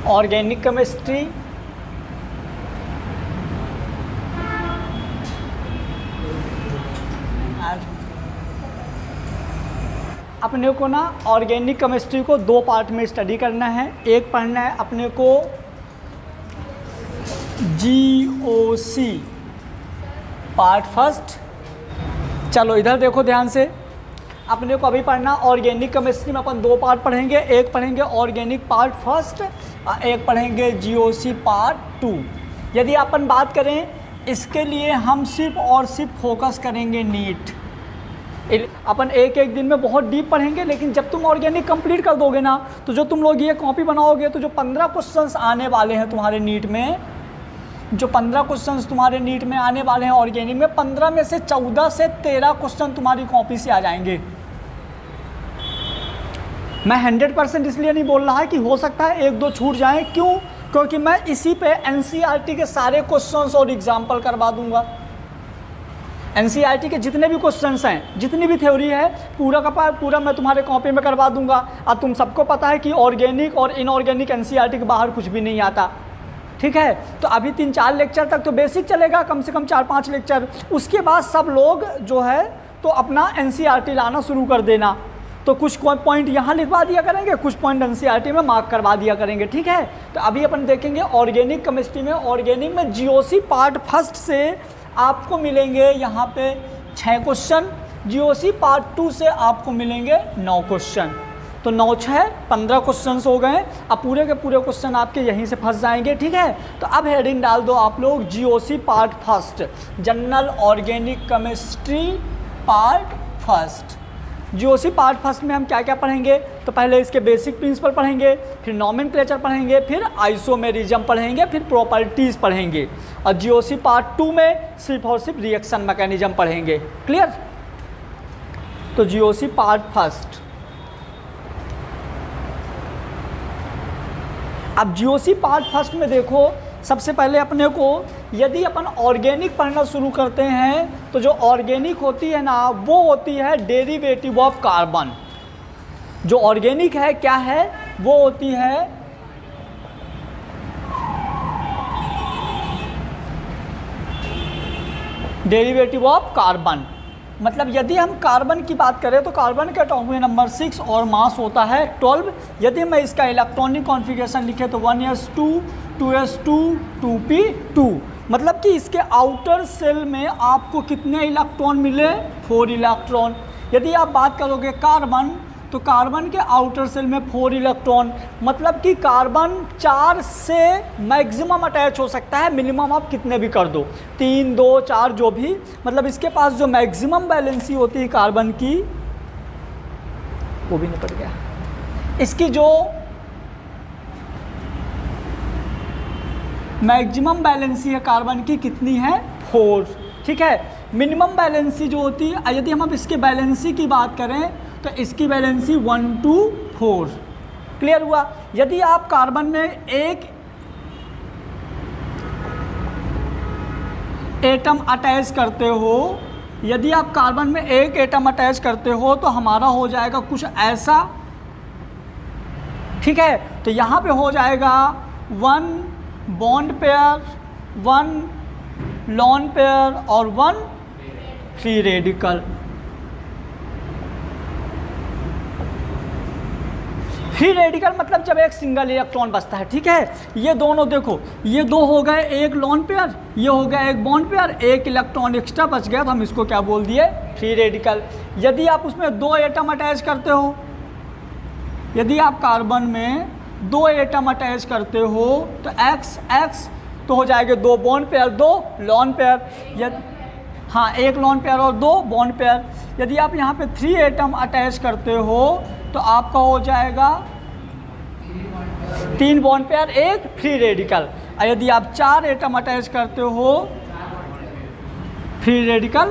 Organic chemistry, अपने को ना ऑर्गेनिक केमिस्ट्री को दो पार्ट में स्टडी करना है। एक पढ़ना है अपने को GOC पार्ट फर्स्ट। चलो इधर देखो ध्यान से, अपने को अभी पढ़ना ऑर्गेनिक केमिस्ट्री में अपन दो पार्ट पढ़ेंगे। एक पढ़ेंगे ऑर्गेनिक पार्ट फर्स्ट और एक पढ़ेंगे GOC पार्ट 2। यदि अपन बात करें इसके लिए हम सिर्फ और सिर्फ फोकस करेंगे नीट। अपन एक एक दिन में बहुत डीप पढ़ेंगे, लेकिन जब तुम ऑर्गेनिक कंप्लीट कर दोगे ना, तो जो तुम लोग ये कॉपी बनाओगे तो जो 15 क्वेश्चंस आने वाले हैं तुम्हारे नीट में, जो 15 क्वेश्चंस तुम्हारे नीट में आने वाले हैं ऑर्गेनिक में, 15 में से 14 से 13 क्वेश्चन तुम्हारी कॉपी से आ जाएंगे। मैं 100% इसलिए नहीं बोल रहा है कि हो सकता है एक दो छूट जाएं। क्यों? क्योंकि मैं इसी पे NCERT के सारे क्वेश्चंस और एग्जाम्पल करवा दूंगा। NCERT के जितने भी क्वेश्चंस हैं, जितनी भी थ्योरी है, पूरा का पूरा मैं तुम्हारे कॉपी में करवा दूंगा। और तुम सबको पता है कि ऑर्गेनिक और इनऑर्गेनिक NCERT के बाहर कुछ भी नहीं आता। ठीक है, तो अभी 3-4 लेक्चर तक तो बेसिक चलेगा, कम से कम 4-5 लेक्चर। उसके बाद सब लोग जो है तो अपना NCERT लाना शुरू कर देना। तो कुछ पॉइंट यहाँ लिखवा दिया करेंगे, कुछ पॉइंट NCERT में मार्क करवा दिया करेंगे। ठीक है, तो अभी अपन देखेंगे ऑर्गेनिक केमिस्ट्री में। ऑर्गेनिक में GOC पार्ट फर्स्ट से आपको मिलेंगे यहाँ पे 6 क्वेश्चन, GOC पार्ट 2 से आपको मिलेंगे 9 क्वेश्चन। तो 9-6 15 क्वेश्चन हो गए। अब पूरे के पूरे क्वेश्चन आपके यहीं से फंस जाएंगे। ठीक है, तो अब हेडिंग डाल दो आप लोग GOC part first, general organic chemistry part first. GOC part first में हम क्या क्या पढ़ेंगे? तो पहले इसके बेसिक प्रिंसिपल पढ़ेंगे, फिर नॉमेनक्लेचर पढ़ेंगे, फिर आइसोमेरिज्म पढ़ेंगे, फिर प्रॉपर्टीज़ पढ़ेंगे। और GOC पार्ट 2 में सिर्फ और सिर्फ रिएक्शन मैकेनिज्म पढ़ेंगे। क्लियर? तो GOC पार्ट फर्स्ट। अब GOC पार्ट फर्स्ट में देखो, सबसे पहले अपने को यदि अपन ऑर्गेनिक पढ़ना शुरू करते हैं तो जो ऑर्गेनिक होती है ना, वो होती है डेरिवेटिव ऑफ कार्बन। जो ऑर्गेनिक है क्या है? वो होती है डेरिवेटिव ऑफ कार्बन। मतलब यदि हम कार्बन की बात करें तो कार्बन का एटॉमिक नंबर 6 और मास होता है 12। यदि मैं इसका इलेक्ट्रॉनिक कॉन्फ़िगरेशन लिखे तो 1s2 2s2 2p2। मतलब कि इसके आउटर सेल में आपको कितने इलेक्ट्रॉन मिले? 4 इलेक्ट्रॉन। यदि आप बात करोगे कार्बन, तो कार्बन के आउटर सेल में 4 इलेक्ट्रॉन। मतलब कि कार्बन 4 से मैक्सिमम अटैच हो सकता है, मिनिमम आप कितने भी कर दो, 3 2 4 जो भी। मतलब इसके पास जो मैक्सिमम वैलेंसी होती है कार्बन की, वो भी निपट गया। इसकी जो मैक्सिमम बैलेंसी है कार्बन की कितनी है? 4। ठीक है, मिनिमम बैलेंसी जो होती है, यदि हम अब इसके बैलेंसी की बात करें तो इसकी बैलेंसी 1 to 4। क्लियर हुआ? यदि आप कार्बन में एक एटम अटैच करते हो, यदि आप कार्बन में एक एटम अटैच करते हो तो हमारा हो जाएगा कुछ ऐसा। ठीक है, तो यहाँ पे हो जाएगा 1 बॉन्ड पेयर, 1 लॉन पेयर और 1 फ्री रेडिकल। फ्री रेडिकल मतलब जब एक सिंगल इलेक्ट्रॉन बचता है। ठीक है, ये दोनों देखो, ये 2 हो गए, एक लॉन पेयर, ये हो गया एक बॉन्ड पेयर, एक इलेक्ट्रॉन एक्स्ट्रा बच गया तो हम इसको क्या बोल दिए? Free radical. यदि आप उसमें 2 एटम अटैच करते हो, यदि आप कार्बन में 2 एटम अटैच करते हो तो x तो हो जाएगा 2 बॉन्ड पेयर 2 लॉन पेयर। यदि हाँ, एक लॉन पेयर और 2 बॉन्ड पेयर। यदि आप यहाँ पे 3 एटम अटैच करते हो तो आपका हो जाएगा 3 बॉन्ड पेयर 1 फ्री रेडिकल। और यदि आप 4 एटम अटैच करते हो फ्री रेडिकल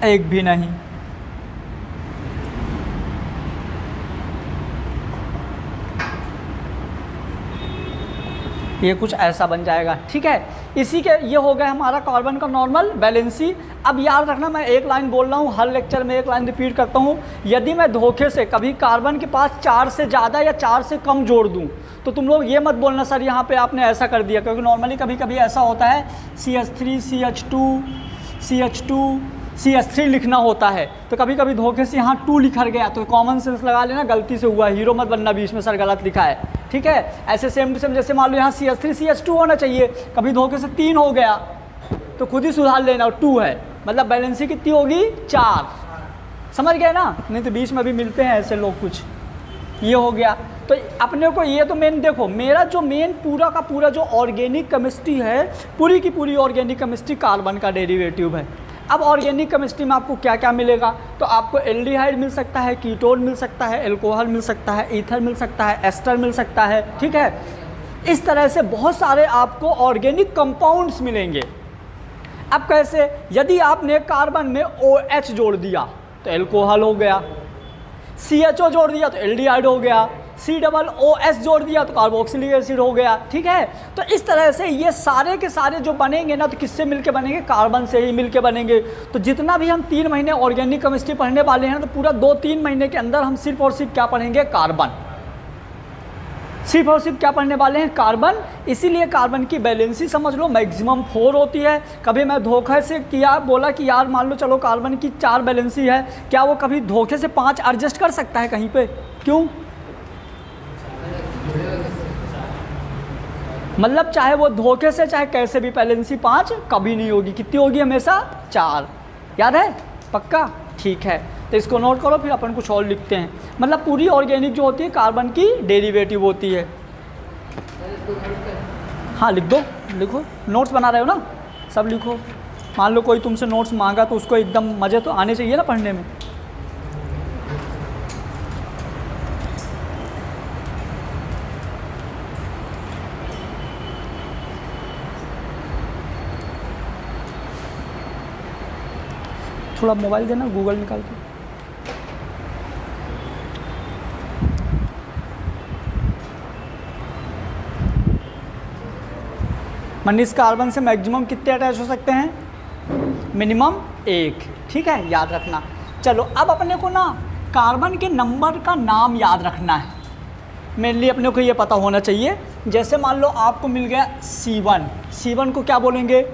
एक भी नहीं। ये कुछ ऐसा बन जाएगा, ठीक है। इसी के ये हो गया हमारा कार्बन का नॉर्मल वैलेंसी। अब याद रखना, मैं एक लाइन बोल रहा हूँ, हर लेक्चर में एक लाइन रिपीट करता हूँ। यदि मैं धोखे से कभी कार्बन के पास 4 से ज़्यादा या 4 से कम जोड़ दूँ तो तुम लोग ये मत बोलना सर यहाँ पे आपने ऐसा कर दिया, क्योंकि नॉर्मली कभी कभी ऐसा होता है CH3 CH2 CH3 लिखना होता है, तो कभी कभी धोखे से यहाँ 2 लिखा गया, तो कॉमन सेंस लगा लेना, गलती से हुआ, हीरो मत बनना बीच में सर गलत लिखा है, ठीक है। ऐसे सेम टू सेम जैसे मान लो यहाँ CH3 CH2 होना चाहिए, कभी धोखे से 3 हो गया तो खुद ही सुधार लेना, और 2 है, मतलब बैलेंसी कितनी होगी 4, समझ गए ना। नहीं तो बीच में भी मिलते हैं ऐसे लोग कुछ। ये हो गया, तो अपने को ये तो मेन देखो, मेरा जो मेन पूरा का पूरा जो ऑर्गेनिक केमिस्ट्री है, पूरी की पूरी ऑर्गेनिक केमिस्ट्री कार्बन का डेरिवेटिव है। अब ऑर्गेनिक केमिस्ट्री में आपको क्या क्या मिलेगा, तो आपको एल्डिहाइड मिल सकता है, कीटोन मिल सकता है, एल्कोहल मिल सकता है, ईथर मिल सकता है, एस्टर मिल सकता है, ठीक है। इस तरह से बहुत सारे आपको ऑर्गेनिक कंपाउंड्स मिलेंगे। अब कैसे, यदि आपने कार्बन में OH जोड़ दिया तो एल्कोहल हो गया, CHO जोड़ दिया तो एल्डिहाइड हो गया, COOS जोड़ दिया तो कार्बोक्सिलिक एसिड हो गया, ठीक है। तो इस तरह से ये सारे के सारे जो बनेंगे ना, तो किससे मिलके बनेंगे, कार्बन से ही मिलके बनेंगे। तो जितना भी हम 3 महीने ऑर्गेनिक केमिस्ट्री पढ़ने वाले हैं, तो पूरा 2-3 महीने के अंदर हम सिर्फ और सिर्फ क्या पढ़ेंगे, कार्बन, सिर्फ और सिर्फ क्या पढ़ने वाले हैं, कार्बन। इसीलिए कार्बन की बैलेंसी समझ लो मैक्सिमम 4 होती है। कभी मैं धोखे से किया, बोला कि यार मान लो चलो कार्बन की 4 बैलेंसी है, क्या वो कभी धोखे से 5 एडजस्ट कर सकता है कहीं पे, क्यों, मतलब चाहे वो धोखे से चाहे कैसे भी बैलेंसी 5 कभी नहीं होगी, कितनी होगी, हमेशा 4, याद है, पक्का, ठीक है। तो इसको नोट करो, फिर अपन कुछ और लिखते हैं। मतलब पूरी ऑर्गेनिक जो होती है कार्बन की डेरिवेटिव होती है। हाँ लिख दो, लिखो, नोट्स बना रहे हो ना, सब लिखो। मान लो कोई तुमसे नोट्स मांगा तो उसको एकदम मज़े तो आने चाहिए ना पढ़ने में। थोड़ा मोबाइल देना, गूगल निकाल के। मनीष, कार्बन से मैक्सिमम कितने अटैच हो सकते हैं, मिनिमम 1, ठीक है, याद रखना। चलो अब अपने को ना कार्बन के नंबर का नाम याद रखना है, मेनली अपने को ये पता होना चाहिए। जैसे मान लो आपको मिल गया C1 को क्या बोलेंगे,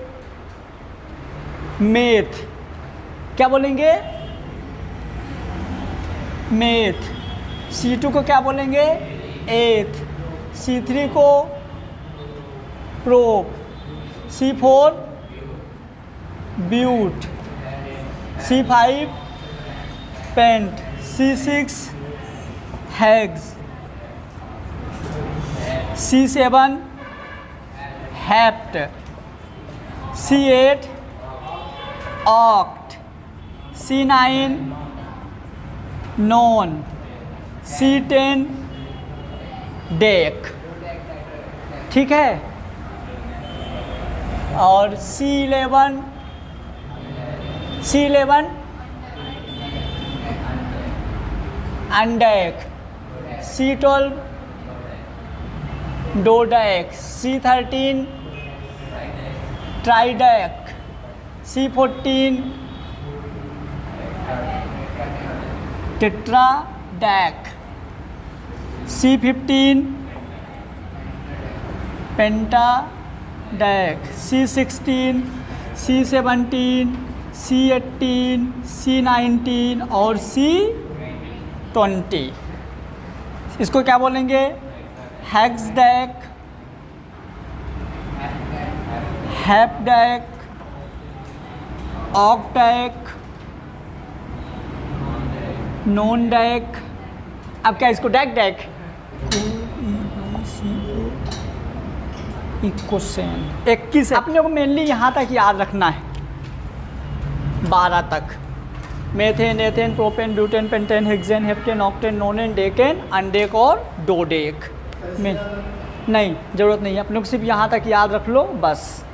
मेथ, क्या बोलेंगे, मेथ। C2 को क्या बोलेंगे, एथ। C3 को prop. C4 but. C5 pent. C6 hex. C7 hept. C8 oct. C9 non. C10 dec, ठीक है। और C11 अनडेक। C12 डोडेक। C13 ट्राइडेक। C14 टेट्राडेक। C15 पेंटाडेक। C16 C17 C18 C19 और C20। इसको क्या बोलेंगे, हेक्सडेक, हेप्डेक, ऑक्टेक, नॉन डेक। अब क्या इसको डेक 21 अपने को मेनली यहाँ तक याद रखना है, 12 तक। Methane, ethane, propane, butane, pentane, hexane, heptane, octane, नोनेन, decane, अनडेक और डोडेक में नहीं, ज़रूरत नहीं है, अपने को सिर्फ यहाँ तक याद रख लो बस।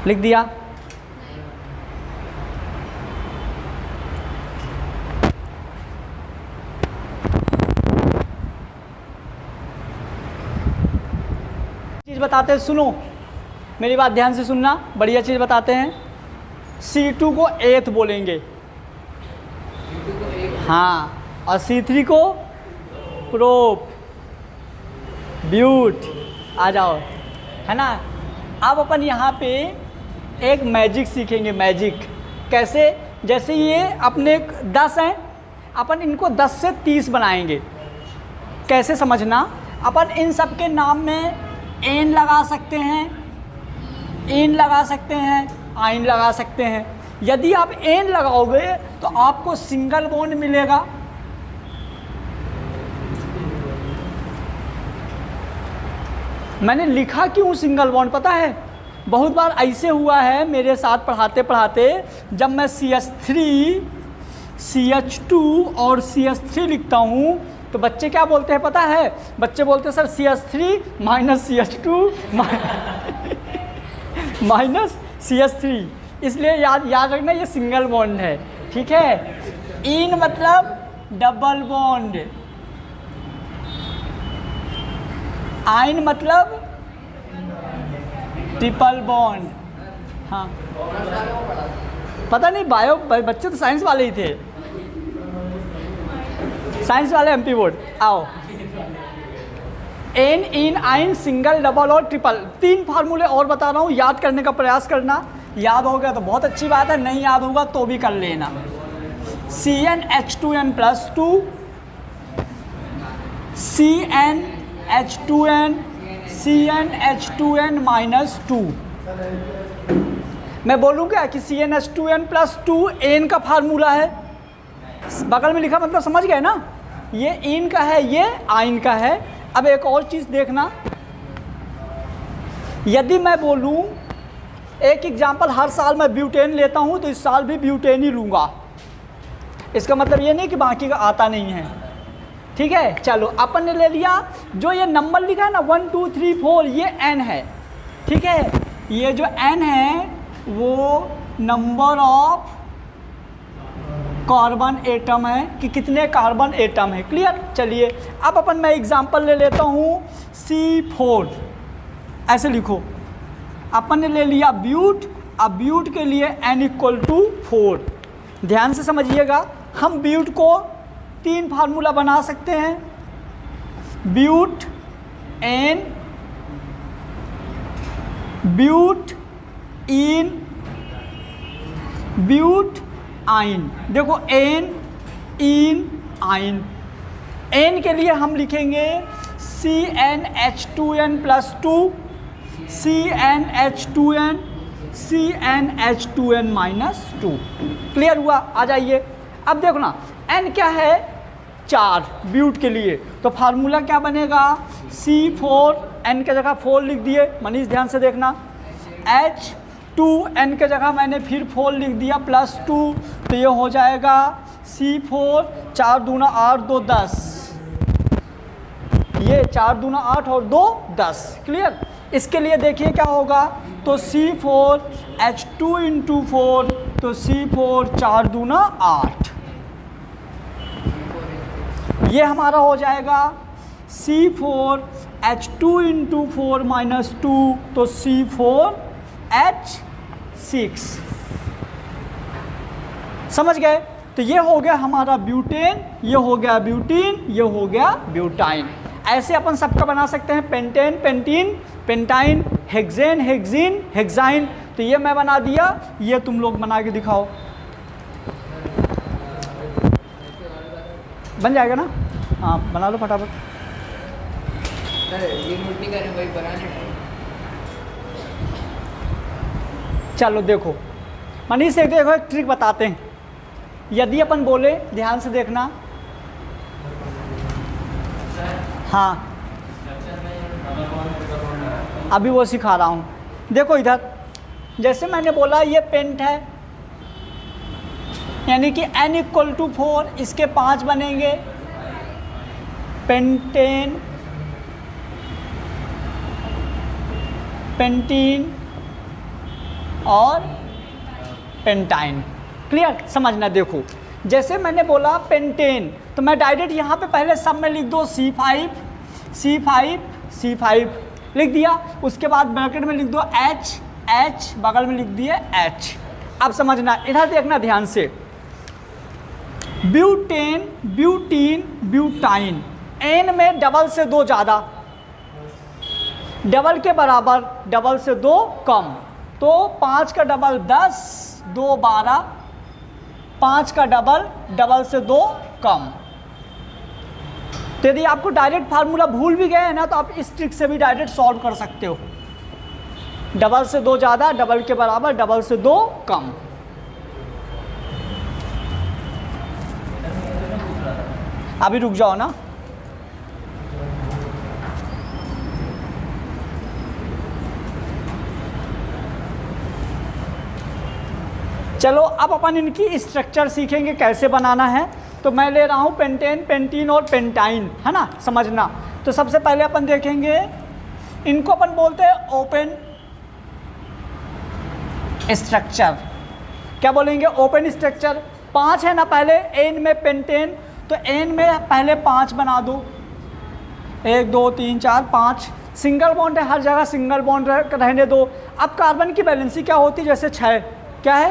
लिख दिया। चीज़ बताते हैं, सुनो मेरी बात ध्यान से सुनना, बढ़िया चीज़ बताते हैं। C2 को एथ बोलेंगे, हाँ, और C3 को प्रोप ब्यूट। आ जाओ, है ना। अब अपन यहाँ पे एक मैजिक सीखेंगे। मैजिक कैसे? जैसे ये अपने 10 हैं, अपन इनको 10 से 30 बनाएंगे। कैसे समझना, अपन इन सब के नाम में एन लगा सकते हैं, इन लगा सकते हैं, आइन लगा सकते हैं। यदि आप एन लगाओगे तो आपको सिंगल बॉन्ड मिलेगा, मैंने लिखा क्यों सिंगल बॉन्ड पता है? बहुत बार ऐसे हुआ है मेरे साथ पढ़ाते पढ़ाते, जब मैं CH3 CH2 और CH3 लिखता हूँ तो बच्चे क्या बोलते हैं पता है? बच्चे बोलते हैं sir CH3 minus CH2 minus CH3। इसलिए याद रखना ये सिंगल बॉन्ड है, ठीक है। इन मतलब डबल बॉन्ड, आइन मतलब ट्रिपल बॉन्ड। हाँ, पता नहीं, बायो बच्चे तो साइंस वाले ही थे, साइंस वाले MP बोर्ड। आओ, एन, इन, आइन, सिंगल, डबल और ट्रिपल, 3 फार्मूले और बता रहा हूँ, याद करने का प्रयास करना। याद हो गया तो बहुत अच्छी बात है, नहीं याद होगा तो भी कर लेना। CnH2n+2, CnH2n, CnH2n-2। मैं बोलूँ क्या कि CnH2n+2 एन का फार्मूला है, बगल में लिखा, मतलब समझ गए ना। ये इन का है, ये आइन का है। अब एक और चीज़ देखना, यदि मैं बोलूँ, एक एग्जाम्पल, हर साल मैं ब्यूटेन लेता हूँ तो इस साल भी ब्यूटेन ही लूँगा, इसका मतलब ये नहीं कि बाकी का आता नहीं है, ठीक है। चलो, अपन ने ले लिया, जो ये नंबर लिखा है ना 1 2 3 4, ये n है, ठीक है। ये जो n है वो नंबर ऑफ कार्बन एटम है कि कितने कार्बन एटम है। क्लियर? चलिए, अब अपन मैं एग्जांपल ले लेता हूँ C4, ऐसे लिखो। अपन ने ले लिया ब्यूट, अब ब्यूट के लिए n=4। ध्यान से समझिएगा, हम ब्यूट को 3 फार्मूला बना सकते हैं, ब्यूट एन, ब्यूट इन, ब्यूट आइन। देखो, एन, इन, आइन। एन के लिए हम लिखेंगे CnH2n+2, CnH2n, CnH2n-2। क्लियर हुआ? आ जाइए, अब देखो ना, n क्या है? 4 ब्यूट के लिए, तो फार्मूला क्या बनेगा? C4, n के जगह 4 लिख दिए, मनीष ध्यान से देखना। H2n के जगह मैंने फिर 4 लिख दिया +2, तो ये हो जाएगा C4, 4 दूना 8, 2 10, ये 4 दूना 8 और 2 10। क्लियर? इसके लिए देखिए क्या होगा, तो C4 H2 × 4, तो C4 4 दूना 8, ये हमारा हो जाएगा C4 H2 × 4 - 2, तो C4H6। समझ गए? तो ये हो गया हमारा ब्यूटेन, ये हो गया ब्यूटीन, ये हो गया ब्यूटाइन। ऐसे अपन सबका बना सकते हैं, pentane, pentene, pentyne, hexane, hexene, hexyne. तो ये मैं बना दिया, ये तुम लोग बना के दिखाओ, बन जाएगा ना? हाँ, बना लो फटाफट। ये नोट नहीं करें भाई, बनाने। चलो देखो मनीष, एक देखो, एक ट्रिक बताते हैं। यदि अपन बोले, ध्यान से देखना, हाँ अभी वो सिखा रहा हूँ। देखो इधर, जैसे मैंने बोला ये पेंट है, यानी कि n = 4, इसके 5 बनेंगे, पेंटेन, पेंटीन, और पेंटाइन। क्लियर? समझना, देखो जैसे मैंने बोला पेंटेन, तो मैं डायरेक्ट यहाँ पे पहले सब में लिख दो C5 C5 C5 लिख दिया, उसके बाद ब्रैकेट में लिख दो H H, बगल में लिख दिए H। अब समझना, इधर देखना ध्यान से, ब्यूटेन ब्यूटीन ब्यूटाइन, एन में डबल से 2 ज़्यादा, डबल के बराबर, डबल से 2 कम, तो 5 का डबल 10, 2 12, 5 का डबल, डबल से 2 कम। तो यदि आपको डायरेक्ट फार्मूला भूल भी गए हैं ना, तो आप इस ट्रिक से भी डायरेक्ट सॉल्व कर सकते हो। डबल से 2 ज़्यादा, डबल के बराबर, डबल से 2 कम। अभी रुक जाओ ना, चलो अब अपन इनकी स्ट्रक्चर सीखेंगे कैसे बनाना है। तो मैं ले रहा हूँ पेंटेन, पेंटीन और पेंटाइन, है ना, समझना। तो सबसे पहले अपन देखेंगे, इनको अपन बोलते हैं ओपन स्ट्रक्चर। क्या बोलेंगे? Open structure. 5 है ना पहले एन में पेंटेन, तो एन में पहले 5 बना दो, 1 2 3 4 5। सिंगल बॉन्ड है, हर जगह सिंगल बॉन्ड रहने दो। अब कार्बन की वैलेंसी क्या होती है? जैसे 6, क्या है?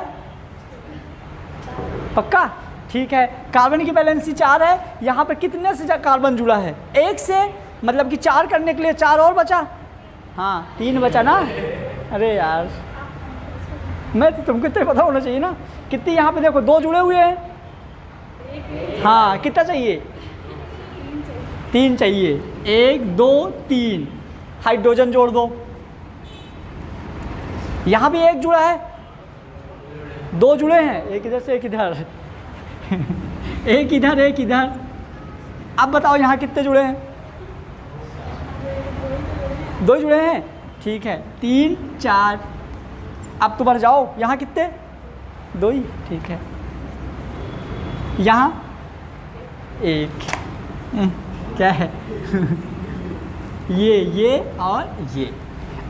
पक्का? ठीक है। कार्बन की वैलेंसी 4 है, यहाँ पे कितने से कार्बन जुड़ा है? 1 से, मतलब कि 4 करने के लिए 4 और बचा, हाँ 3 बचा ना। अरे यार, मैं तो तुमको इतना पता होना चाहिए ना। कितनी यहाँ पे देखो 2 जुड़े हुए हैं, हाँ कितना चाहिए? 3 चाहिए। 1 2 3, हाइड्रोजन जोड़ दो। यहाँ भी 1 जुड़ा है, 2 जुड़े हैं, एक इधर से एक इधर एक इधर एक इधर। अब बताओ यहाँ कितने जुड़े हैं? 2 जुड़े हैं, ठीक है। 3 4, अब तो बढ़ जाओ, यहाँ कितने? 2 ही, ठीक है। यहाँ 1 क्या है ये और ये।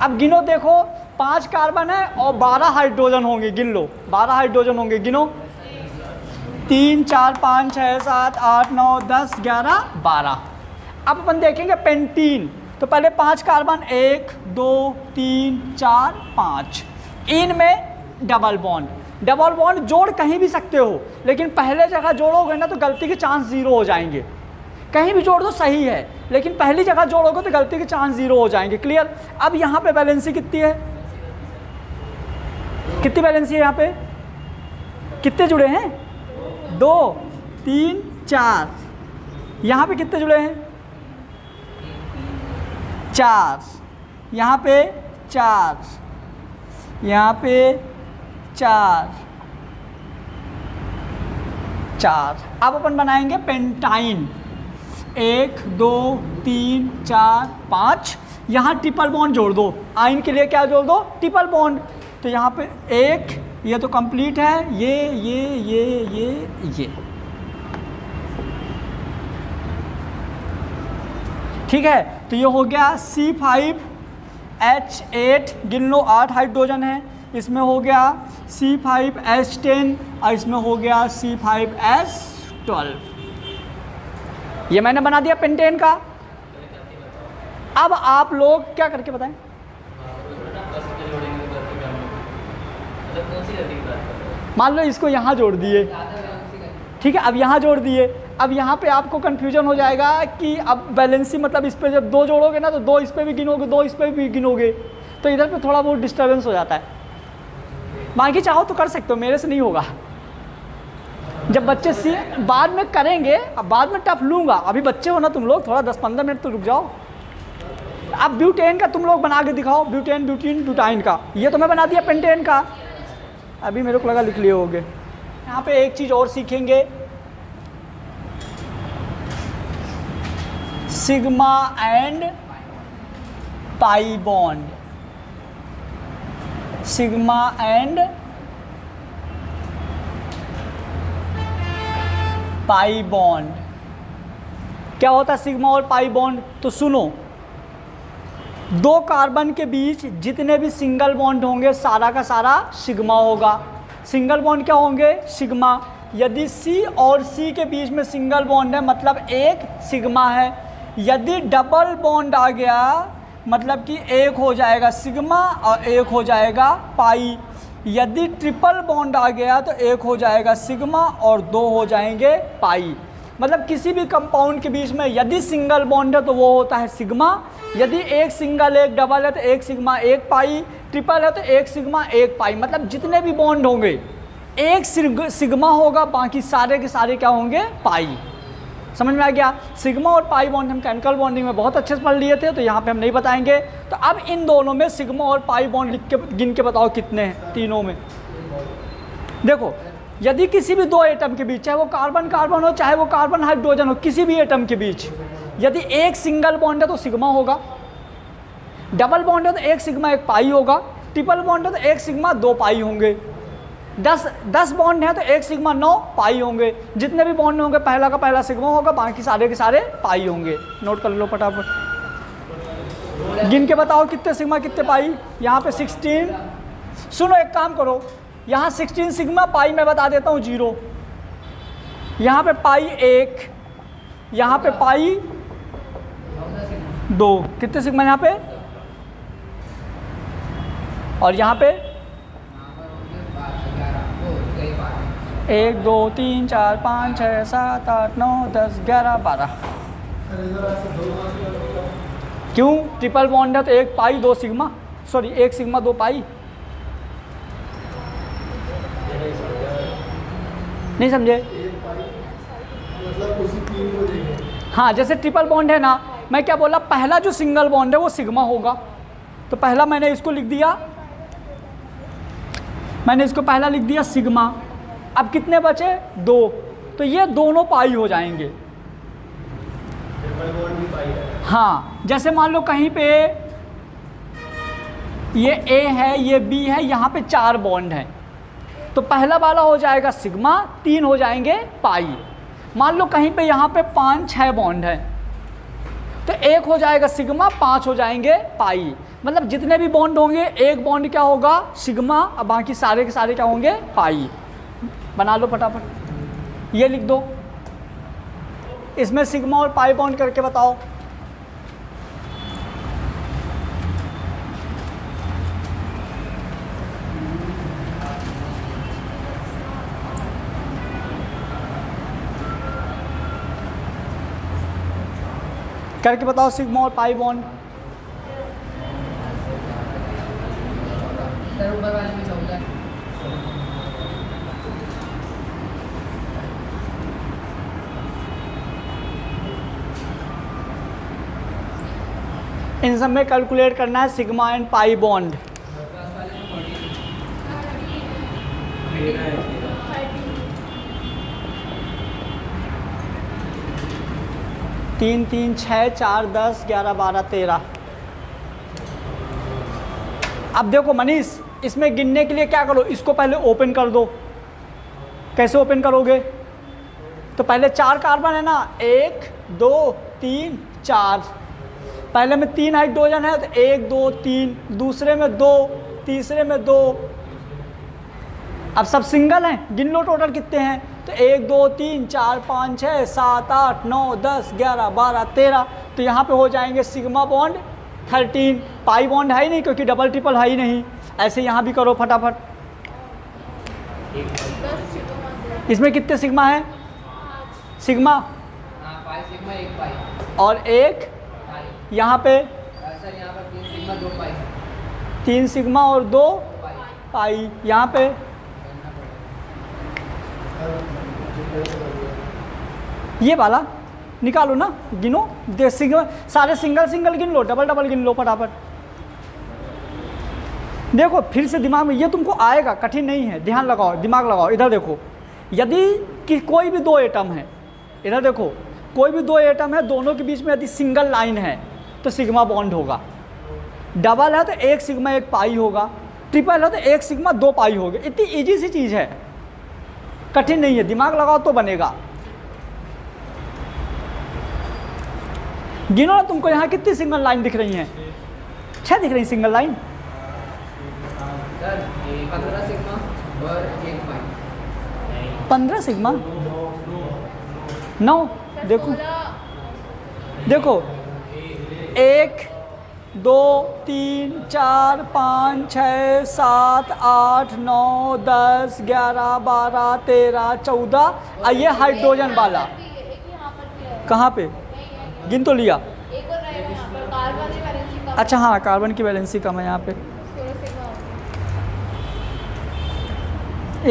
अब गिनो, देखो 5 कार्बन है और 12 हाइड्रोजन होंगे, गिन लो 12 हाइड्रोजन होंगे, गिनो। 3 4 5 6 7 8 9 10 11 12। अब अपन देखेंगे पेंटीन, तो पहले 5 कार्बन, 1 2 3 4 5। इनमें डबल बॉन्ड, डबल बॉन्ड जोड़ कहीं भी सकते हो, लेकिन पहले जगह जोड़ोगे ना तो गलती के चांस 0 हो जाएंगे। कहीं भी जोड़ दो सही है, लेकिन पहली जगह जोड़ोगे तो गलती के चांस 0 हो जाएंगे। क्लियर? अब यहाँ पे वैलेंसी कितनी है? कितनी वैलेंसी है यहाँ पे? कितने जुड़े हैं? 2 3 4। यहाँ पे कितने जुड़े हैं? 4। यहाँ पे 4, यहाँ पे 4 4। अब अपन बनाएंगे पेंटाइन। 1 2 3 4 5। यहाँ ट्रिपल बॉन्ड जोड़ दो, आइन के लिए क्या जोड़ दो? Triple bond. तो यहाँ पे 1, ये तो कंप्लीट है, ये ठीक है। तो ये हो गया C5H8, गिन लो 8 हाइड्रोजन है, इसमें हो गया C5H10 और इसमें हो गया C5H12। ये मैंने बना दिया पेंटेन का। अब आप लोग क्या करके बताएं? मान लो इसको यहाँ जोड़ दिए, ठीक है, अब यहाँ जोड़ दिए। अब यहाँ पे आपको कन्फ्यूजन हो जाएगा कि अब बैलेंसी, मतलब इस पे जब 2 जोड़ोगे ना तो 2 इस पे भी गिनोगे, 2 इस पे भी गिनोगे, तो इधर पे थोड़ा बहुत डिस्टर्बेंस हो जाता है। बाकी चाहो तो कर सकते हो, मेरे से नहीं होगा। जब बच्चे बाद में करेंगे, अब बाद में टफ लूँगा, अभी बच्चे हो ना तुम लोग, थोड़ा 10-15 मिनट तो रुक जाओ। अब ब्यूटेन का तुम लोग बना के दिखाओ, ब्यूटेन ब्यूटीन ब्यूटाइन का। ये तो मैं बना दिया पेंटेन का, अभी मेरे को लगा लिख लिए होगे। यहाँ पे एक चीज़ और सीखेंगे, sigma and pi bond. Sigma and pi bond क्या होता है? सिग्मा और पाई बॉन्ड। तो सुनो, दो कार्बन के बीच जितने भी सिंगल बॉन्ड होंगे सारा का सारा सिग्मा होगा। सिंगल बॉन्ड क्या होंगे? सिग्मा। यदि C और C के बीच में सिंगल बॉन्ड है मतलब एक सिग्मा है। यदि डबल बॉन्ड आ गया मतलब कि एक हो जाएगा सिग्मा और एक हो जाएगा पाई। यदि ट्रिपल बॉन्ड आ गया तो एक हो जाएगा सिग्मा और दो हो जाएंगे पाई। मतलब किसी भी कंपाउंड के बीच में यदि सिंगल बॉन्ड है तो वो होता है सिग्मा। यदि एक सिंगल एक डबल है तो एक सिग्मा एक पाई, ट्रिपल है तो एक सिग्मा एक पाई। मतलब जितने भी बॉन्ड होंगे एक सिग्मा होगा, बाकी सारे के सारे क्या होंगे? पाई। समझ में आ गया? सिग्मा और पाई बॉन्ड हम केमिकल बॉन्डिंग में बहुत अच्छे से पढ़ लिए थे, तो यहाँ पे हम नहीं बताएंगे। तो अब इन दोनों में सिग्मा और पाई बॉन्ड लिख के गिन के बताओ कितने हैं तीनों में। देखो यदि किसी भी दो एटम के बीच, चाहे वो कार्बन कार्बन हो चाहे वो कार्बन हाइड्रोजन हो, किसी भी एटम के बीच यदि एक सिंगल बॉन्ड है तो सिग्मा होगा, डबल बॉन्ड है तो एक सिग्मा एक पाई होगा, ट्रिपल बॉन्ड है तो एक सिग्मा दो पाई होंगे, 10 बॉन्ड है तो एक सिग्मा 9 पाई होंगे। जितने भी बॉन्ड होंगे पहला का पहला सिग्मा होगा, बाकी सारे के सारे पाई होंगे। नोट कर लो फटाफट, गिन के बताओ कितने सिग्मा कितने पाई। यहाँ पे 16। सुनो एक काम करो, यहाँ 16 सिग्मा, पाई मैं बता देता हूँ 0। यहाँ पे पाई 1, यहाँ पे पाई 2। कितने सिग्मा यहाँ पे? और यहाँ पे 1 2 3 4 5 6 7 8 9 10 11 12। क्यों? ट्रिपल बॉन्ड है तो एक पाई दो सिग्मा, सॉरी एक सिग्मा दो पाई। नहीं समझे? हाँ, जैसे ट्रिपल बॉन्ड है ना, मैं क्या बोला, पहला जो सिंगल बॉन्ड है वो सिग्मा होगा, तो पहला मैंने इसको लिख दिया, मैंने इसको पहला लिख दिया सिग्मा। अब कितने बचे? 2, तो ये दोनों पाई हो जाएंगे। हाँ, जैसे मान लो कहीं पे ये A है ये B है, यहाँ पे 4 बॉन्ड हैं, तो पहला वाला हो जाएगा सिग्मा, 3 हो जाएंगे पाई। मान लो कहीं पे यहाँ पे 5-6 बॉन्ड है, तो एक हो जाएगा सिग्मा, 5 हो जाएंगे पाई। मतलब जितने भी बॉन्ड होंगे एक बॉन्ड क्या होगा? सिग्मा, और बाकी सारे के सारे क्या होंगे? पाई। बना लो फटाफट, ये लिख दो। इसमें सिग्मा और पाई बॉन्ड करके बताओ। करके बताओ सिग्मा और पाई बॉन्ड। ऊपर वाले में 14। इन सब में कैलकुलेट करना है सिग्मा एंड पाई बॉन्ड। तीन 3 6 4 10 11 12 13। अब देखो मनीष, इसमें गिनने के लिए क्या करो, इसको पहले ओपन कर दो। कैसे ओपन करोगे? तो पहले 4 कार्बन है ना, 1 2 3 4। पहले में 3 हाइड्रोजन है तो 1 2 3, दूसरे में 2, तीसरे में 2। अब सब सिंगल हैं, गिन लो टोटल कितने हैं। तो 1 2 3 4 5 6 7 8 9 10 11 12 13। तो यहाँ पे हो जाएंगे सिग्मा बॉन्ड 13। पाई बॉन्ड है ही नहीं क्योंकि डबल ट्रिपल है ही नहीं। ऐसे यहाँ भी करो फटाफट। इसमें कितने सिग्मा है? सिग्मा पाई सिग्मा एक पाई और एक यहाँ पे सर, यहाँ पर 3 सिग्मा 2 पाई। 3 सिग्मा और 2 पाई। यहाँ पे ये वाला निकालो ना, गिनो। सिग्मा सारे सिंगल सिंगल गिन लो, डबल डबल गिन लो फटाफट। देखो फिर से दिमाग में, ये तुमको आएगा, कठिन नहीं है, ध्यान लगाओ, दिमाग लगाओ। इधर देखो, यदि कि कोई भी दो एटम है, इधर देखो कोई भी दो एटम है, दोनों के बीच में यदि सिंगल लाइन है तो सिग्मा बॉन्ड होगा। डबल है तो एक सिग्मा एक पाई होगा, ट्रिपल है तो एक सिग्मा 2 पाई होगा। इतनी इजी सी चीज़ है, कठिन नहीं है, दिमाग लगाओ तो बनेगा। गिनो ना, तुमको यहाँ कितनी सिंगल लाइन दिख रही हैं? 6 दिख रही सिंगल लाइन। सर 15 सिग्मा और 1 पाई। 15 सिग्मा 9, देखो देखो 1 2 3 4 5 6 7 8 9 10 11 12 13 14 ये हाइड्रोजन वाला कहाँ पे गिन तो लिया। अच्छा हाँ, कार्बन की वैलेंसी कम है यहाँ पे।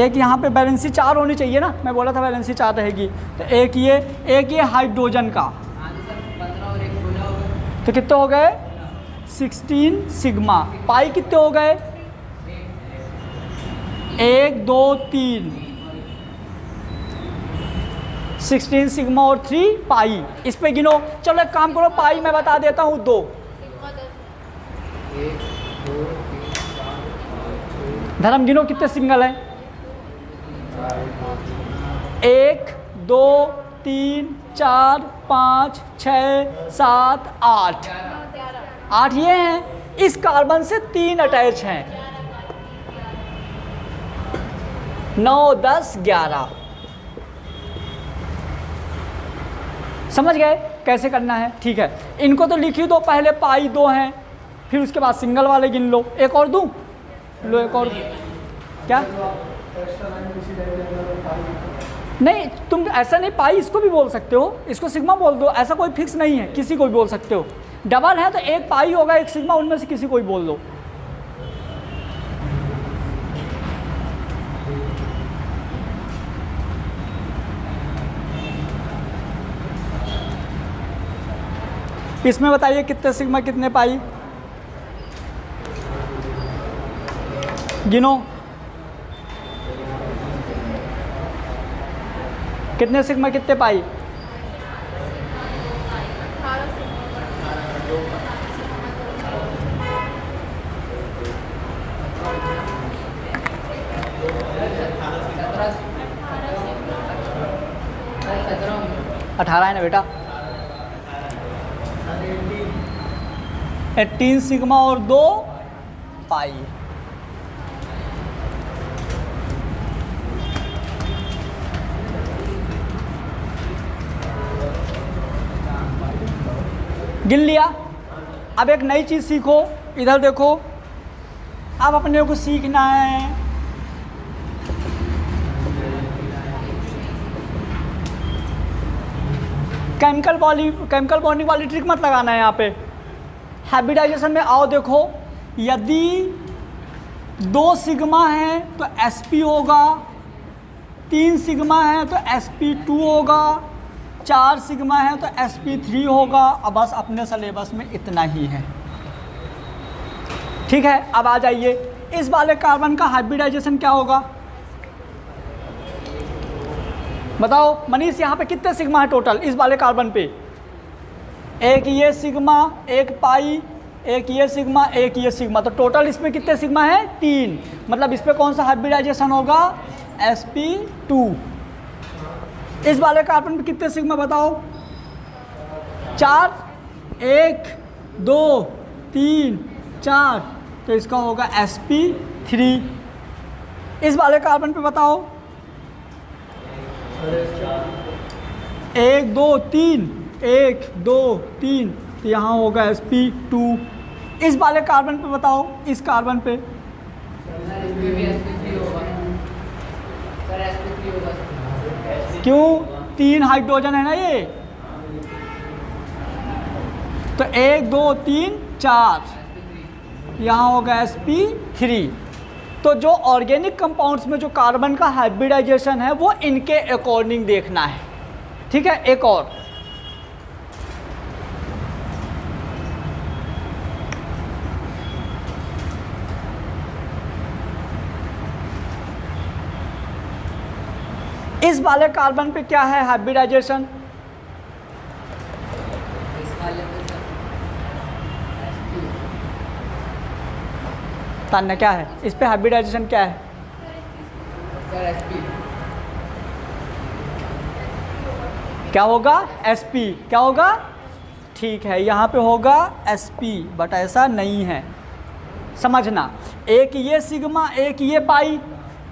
एक यहाँ पे वैलेंसी 4 होनी चाहिए ना, मैं बोला था वैलेंसी 4 रहेगी। तो एक ये हाइड्रोजन का, हाँ जी सर 15 और 1 16 हो गए। तो कितने हो गए 16 सिग्मा। पाई कितने हो गए 1 2 3 16 सिग्मा और 3 पाई। इस पे गिनो। चलो एक काम करो, पाई मैं बता देता हूँ 2। 1 2 3 4 5 धर्म गिनो कितने सिंगल हैं। 1 2 3 4 5 6 7 8 8 ये हैं। इस कार्बन से 3 अटैच हैं। 9 10 11। समझ गए कैसे करना है? ठीक है, इनको तो लिख ही दो। पहले पाई 2 हैं, फिर उसके बाद सिंगल वाले गिन लो। एक और दूं? लो एक और। क्या नहीं, तुम ऐसा नहीं, पाई इसको भी बोल सकते हो, इसको सिग्मा बोल दो, ऐसा कोई फिक्स नहीं है, किसी को भी बोल सकते हो। डबल है तो एक पाई होगा एक सिग्मा, उनमें से किसी को भी बोल दो। इसमें बताइए कितने सिग्मा कितने पाई गिनो। कितने सिग्मा कितने पाई? सत्रह 18 है ना बेटा। 18 सिग्मा और 2 पाई। गिन लिया। अब एक नई चीज़ सीखो, इधर देखो। अब अपने को सीखना है केमिकल बॉन्डिंग वाली ट्रिक मत लगाना है यहाँ पे। हाइब्रिडाइजेशन में आओ, देखो यदि 2 सिग्मा है तो sp होगा, 3 सिग्मा है तो sp2 होगा, 4 सिग्मा है तो sp3 होगा। अब बस अपने सिलेबस में इतना ही है। ठीक है, अब आ जाइए, इस वाले कार्बन का हाइब्रिडाइजेशन क्या होगा बताओ मनीष। यहाँ पे कितने सिग्मा है टोटल इस वाले कार्बन पे? एक ये सिग्मा, एक पाई, एक ये सिग्मा, एक ये सिग्मा। तो टोटल इसमें कितने सिग्मा है? 3। मतलब इस पे कौन सा हाइब्रिडाइजेशन होगा? sp2। इस वाले कार्बन पे कितने सिग्मा बताओ? 4। 1 2 3 4। तो इसका होगा sp3। इस वाले कार्बन पे बताओ 1 2 3 1 2 3। तो यहाँ होगा sp2। इस वाले कार्बन पे बताओ, इस कार्बन पे इसमें भी sp3 होगा सर, sp3 होगा। क्यों? 3 हाइड्रोजन है ना ये। तो 1 2 3 4, यहाँ होगा sp3। तो जो ऑर्गेनिक कंपाउंड्स में जो कार्बन का हाइब्रिडाइजेशन है वो इनके अकॉर्डिंग देखना है। ठीक है, एक और इस वाले कार्बन पे क्या है हाइब्रिडाइजेशन? इस वाले पे तान्या क्या है इस पे हाइब्रिडाइजेशन क्या है? सर sp क्या होगा? sp। क्या होगा? ठीक है, यहाँ पे होगा sp, बट ऐसा नहीं है, समझना। एक ये सिग्मा, एक ये पाई,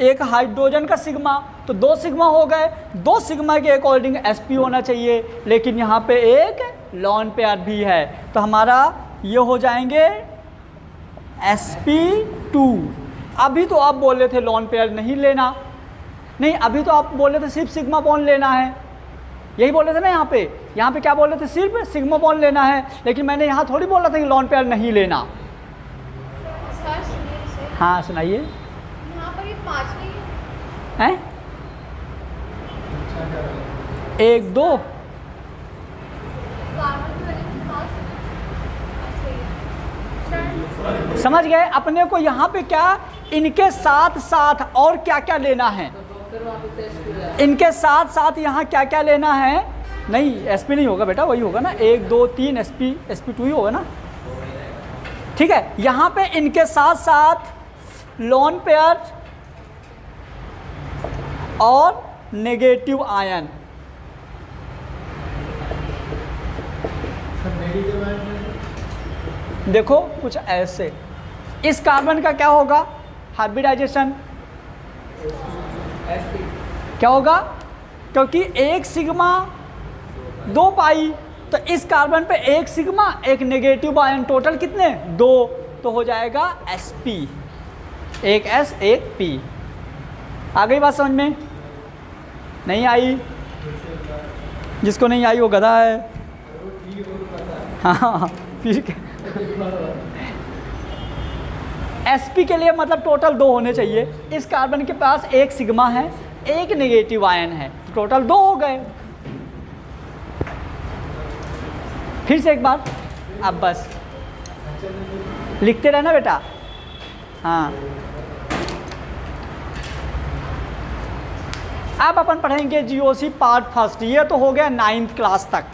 एक हाइड्रोजन का सिग्मा, तो 2 सिग्मा हो गए, 2 सिग्मा के अकॉर्डिंग sp होना चाहिए, लेकिन यहाँ पे एक लॉन पेयर भी है, तो हमारा ये हो जाएंगे sp2। अभी तो आप बोल रहे थे लॉन पेयर नहीं लेना, नहीं अभी तो आप बोल रहे थे सिर्फ सिग्मा बॉन्ड लेना है, यही बोल रहे थे ना। यहाँ पे क्या बोल रहे थे, सिर्फ सिग्मा बॉन्ड लेना है, लेकिन मैंने यहाँ थोड़ी बोला था कि लॉन पेयर नहीं लेना। सर सुनिए सर, हाँ सुनाइए। यहाँ पर ये 5 नहीं है। हैं 1 2 कार्बन की वजह से 5 सर। समझ गए। अपने को यहाँ पे क्या, इनके साथ साथ और क्या क्या लेना है, तो फिर वापस से SP हो जाएगा। इनके साथ साथ यहाँ क्या क्या लेना है। नहीं sp नहीं होगा बेटा, वही होगा ना 1 2 3 sp2 ही होगा ना, ठीक है। यहाँ पे इनके साथ साथ लॉन पेयर और नेगेटिव आयन, देखो कुछ ऐसे। इस कार्बन का क्या होगा, हाइब्रिडाइजेशन SP क्या होगा, क्योंकि 1 सिग्मा 2 पाई, तो इस कार्बन पे 1 सिग्मा 1 नेगेटिव आयन, टोटल कितने 2, तो हो जाएगा sp, 1 s 1 p। आ गई बात समझ में? नहीं आई? जिसको नहीं आई वो गधा है। हाँ फिर क्या, sp के लिए मतलब टोटल 2 होने चाहिए। इस कार्बन के पास 1 सिग्मा है, 1 नेगेटिव आयन है, तो टोटल 2 हो गए। फिर से एक बार, अब बस लिखते रहना बेटा। हाँ अब अपन पढ़ेंगे जीओसी पार्ट फर्स्ट। ये तो हो गया 9th क्लास तक।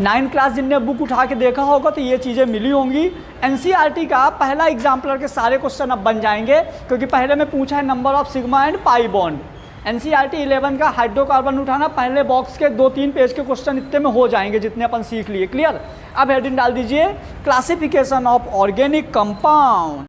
9th क्लास जिनने बुक उठा के देखा होगा तो ये चीज़ें मिली होंगी। एनसीईआरटी का पहला एग्जाम्पलर के सारे क्वेश्चन अब बन जाएंगे, क्योंकि पहले में पूछा है number of sigma and pi bond. NCERT 11 का हाइड्रोकार्बन उठाना, पहले बॉक्स के 2-3 पेज के क्वेश्चन इतने में हो जाएंगे जितने अपन सीख लिए। क्लियर? अब हेडिंग डाल दीजिए, क्लासिफिकेशन ऑफ ऑर्गेनिक कंपाउंड।